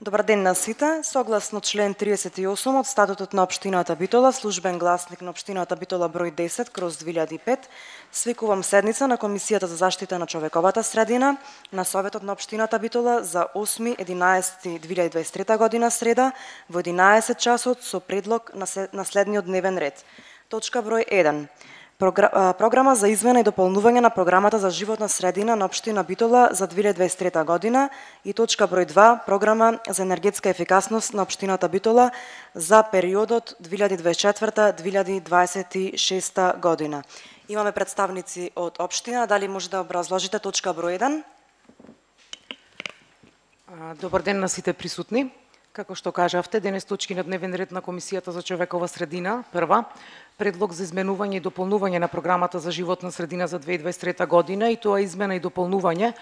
Добар ден на сите. Согласно член 38 од статутот на општината Битола, службен гласник на општината Битола број 10/2005, свикувам седница на Комисијата за заштита на човековата средина на Советот на општината Битола за 8.11.2023 година среда во 11 часот со предлог на следниот дневен ред. Точка број 1. Програма за измена и дополнување на програмата за животна средина на општина Битола за 2023 година и точка број 2. Програма за енергетска ефикасност на општината Битола за периодот 2024-2026 година. Имаме представници од општина, дали може да образложите точка број 1? Добар ден на сите присутни. Како што кажавте, денес точки на дневен ред на Комисијата за човекова средина. Прва, предлог за изменување и дополнување на програмата за животна средина за 2023 година и тоа измена и дополнување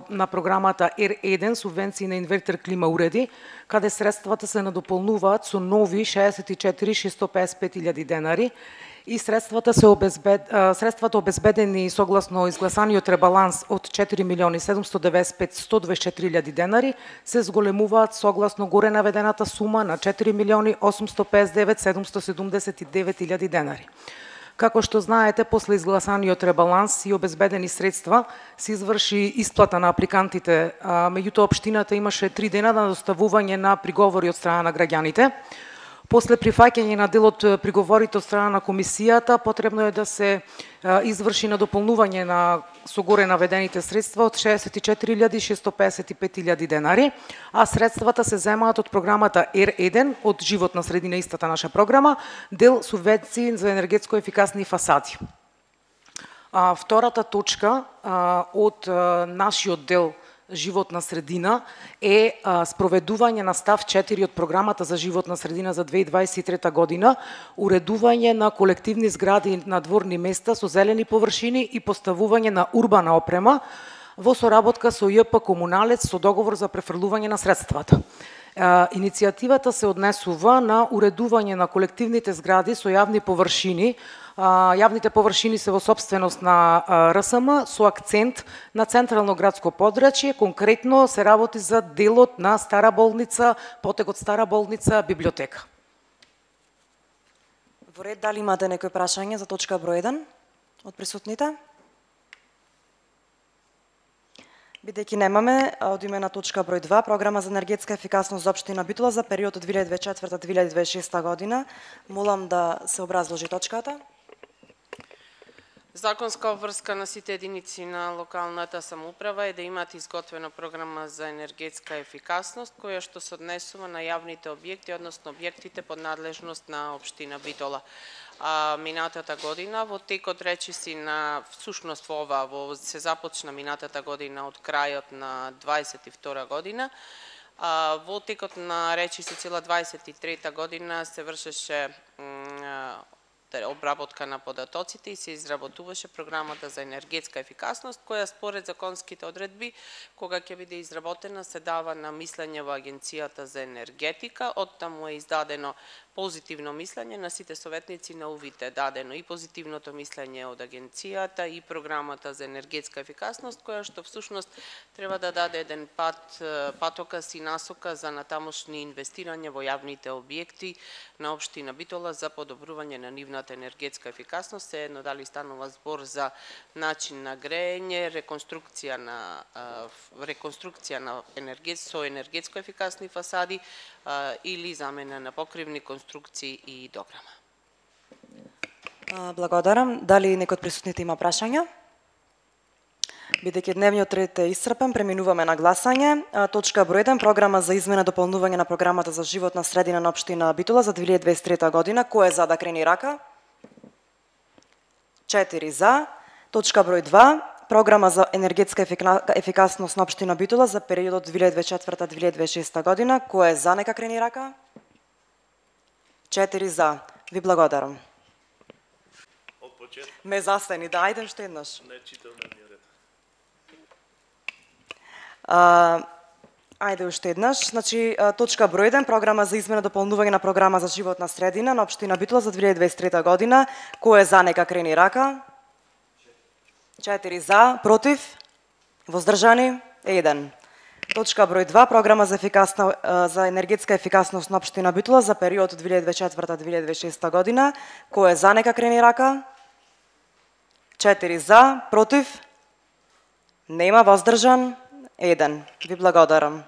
на програмата R1 субвенции на инвертер клима уреди, каде средствата се надополнуваат со нови 64.655.000 денари и средствата обезбедени согласно изгласаниот ребаланс од 4.795.124.000 денари се зголемуваат согласно горе наведената сума на 4.859.779.000 денари. Како што знаете, после изгласаниот ребаланс и обезбедени средства се изврши исплата на апликантите, меѓутоа општината имаше 3 дена на доставување на приговори од страна на граѓаните. После прифаќање на дел од приговорите од страна на комисијата, потребно е да се изврши надополнување на со горе наведените средства од 64.655.000 денари, а средствата се земаат од програмата R1 од животна средина, истата наша програма, дел субвенции за енергетско ефикасни фасади. Втората точка од нашиот дел животна средина е спроведување на став 4 од програмата за животна средина за 2023 година, уредување на колективни згради на дворни места со зелени површини и поставување на урбана опрема во соработка со ЈП Комуналец со договор за префрлување на средствата. Иницијативата се однесува на уредување на колективните згради со јавни површини. Јавните површини се во собственост на РСМ со акцент на централно градско подрачје, конкретно се работи за делот на Стара болница, потекот Стара болница, библиотека. Во ред, дали имате некој прашање за точка број 1 од присутните? Бидејќи немаме, од име на точка број 2, програма за енергетска ефикасност за општина Битола за периодот 2024-2026 година, молам да се образложи точката. Законска обврска на сите единици на локалната самоуправа е да имаат изготвена програма за енергетска ефикасност, која што се однесува на јавните објекти, односно објектите под надлежност на општина Битола. Минатата година, во текот речиси на, всушност се започна минатата година од крајот на 22 година, во текот на речиси цела 23 година се вршеше обработка на податоците и се изработуваше програмата за енергетска ефикасност, која според законските одредби, кога ќе биде изработена, се дава на мислење во Агенцијата за енергетика. Оттаму е издадено позитивно мислење на сите советници на УВИТ, дадено и позитивното мислење од Агенцијата и програмата за енергетска ефикасност, која што всушност треба да даде еден патоказ и насока за натамошни инвестирање во јавните објекти на општина Битола за подобрување на нивната енергетска ефикасност, едно дали станува збор за начин на грење, реконструкција на со енергетско ефикасни фасади или замена на покривни конструкции и дограма. Благодарам. Дали некој од присутните има прашања? Бидејќи дневниот ред е исцрпен, преминуваме на гласање. Точка број 1, програма за измена дополнување на програмата за животна средина на општина Битола за 2023 година. Кој е за да крени рака? 4 за. Точка број 2, програма за енергетска ефикасност на општина Битола за периодот 2024-2026 година. Кој е за, нека крени рака? 4 за. Ви благодарам. Од почеток. Ме застани, да, ајде уште еднаш. Не читам дневниот ред. Ајде уште еднаш. Значи, точка број 1, програма за измена дополнување на програма за животна средина на општина Битола за 2023 година. Кој е за, нека крени рака? 4 за, против, воздржани 1. Точка број 2, програма за енергетска ефикасност на општина Битола за период 2024-2026 година. Кој е за, нека крени рака? 4 за, против? Нема, воздржан? 1. Ви благодарам.